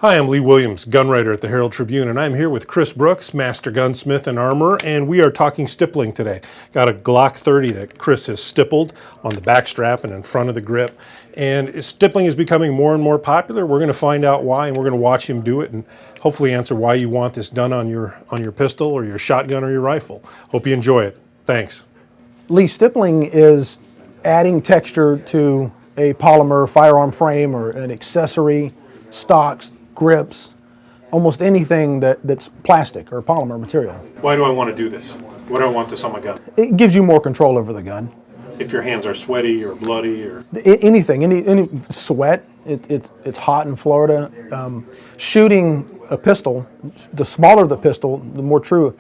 Hi, I'm Lee Williams, gun writer at the Herald-Tribune, and I'm here with Chris Brooks, master gunsmith and armorer, and we are talking stippling today. Got a Glock 30 that Chris has stippled on the back strap and in front of the grip, and stippling is becoming more and more popular. We're going to find out why, and we're going to watch him do it and hopefully answer why you want this done on your pistol or your shotgun or your rifle. Hope you enjoy it. Thanks. Lee, stippling is adding texture to a polymer firearm frame or an accessory, stocks, grips, almost anything that's plastic or polymer material. Why do I want to do this? Why do I want this on my gun? It gives you more control over the gun. If your hands are sweaty or bloody or... Anything, any sweat, it's hot in Florida. Shooting a pistol, the smaller the pistol, the more true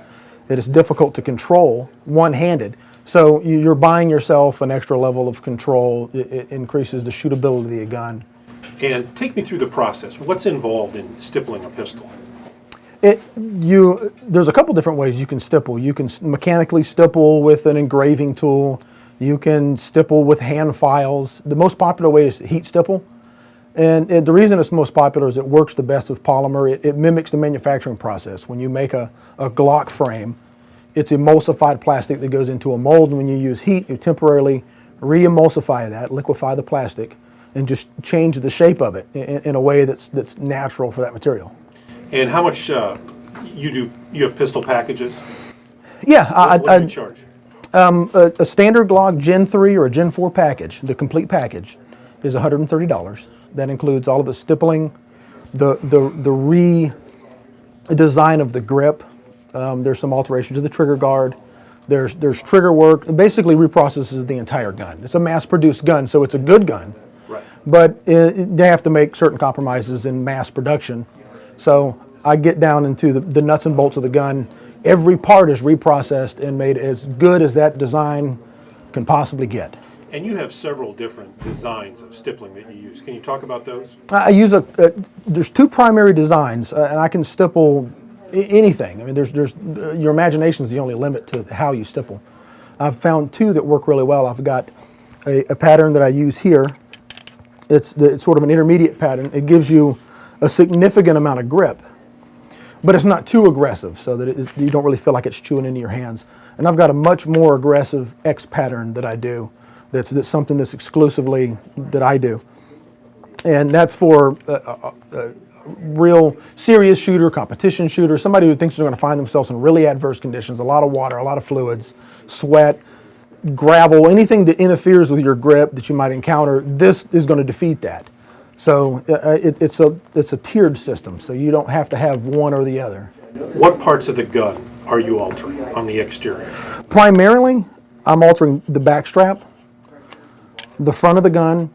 it is difficult to control one-handed. So you're buying yourself an extra level of control. It increases the shootability of the gun. And take me through the process. What's involved in stippling a pistol? There's a couple different ways you can stipple. You can mechanically stipple with an engraving tool. You can stipple with hand files. The most popular way is heat stipple. And the reason it's most popular is it works the best with polymer. It mimics the manufacturing process. When you make a Glock frame, it's emulsified plastic that goes into a mold. And when you use heat, you temporarily re-emulsify that, liquefy the plastic, and just change the shape of it in a way that's natural for that material. And how much you have pistol packages? Yeah, what do you charge? A standard Glock Gen 3 or a Gen 4 package, the complete package, is $130. That includes all of the stippling, the redesign of the grip. There's some alterations to the trigger guard. There's trigger work. It basically reprocesses the entire gun. It's a mass-produced gun, so it's a good gun. Right. But they have to make certain compromises in mass production. So I get down into the nuts and bolts of the gun. Every part is reprocessed and made as good as that design can possibly get. And you have several different designs of stippling that you use. Can you talk about those? I use there's two primary designs, and I can stipple anything. I mean, your imagination is the only limit to how you stipple. I've found two that work really well. I've got a pattern that I use here. It's sort of an intermediate pattern. It gives you a significant amount of grip, but it's not too aggressive so that you don't really feel like it's chewing into your hands. And I've got a much more aggressive X pattern that I do. That's something that's exclusively that I do. And that's for a real serious shooter, competition shooter, somebody who thinks they're going to find themselves in really adverse conditions, a lot of water, a lot of fluids, sweat, gravel, anything that interferes with your grip that you might encounter. This is going to defeat that. So it's a tiered system, so you don't have to have one or the other. What parts of the gun are you altering on the exterior? Primarily, I'm altering the back strap, the front of the gun,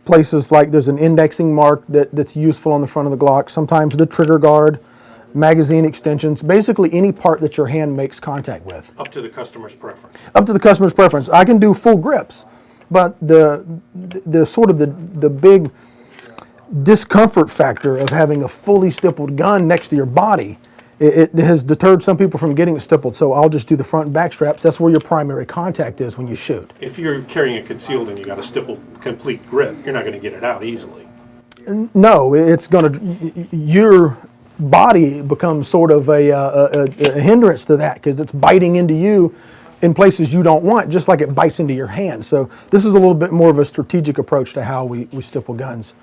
places like there's an indexing mark that's useful on the front of the Glock, sometimes the trigger guard, magazine extensions, basically any part that your hand makes contact with. Up to the customer's preference. Up to the customer's preference. I can do full grips, but the sort of the big discomfort factor of having a fully stippled gun next to your body, it has deterred some people from getting it stippled, so I'll just do the front and back straps. That's where your primary contact is when you shoot. If you're carrying it concealed and you got a stippled complete grip, you're not going to get it out easily. No, it's going to, your body becomes sort of a hindrance to that because it's biting into you in places you don't want, just like it bites into your hand. So this is a little bit more of a strategic approach to how we stipple guns.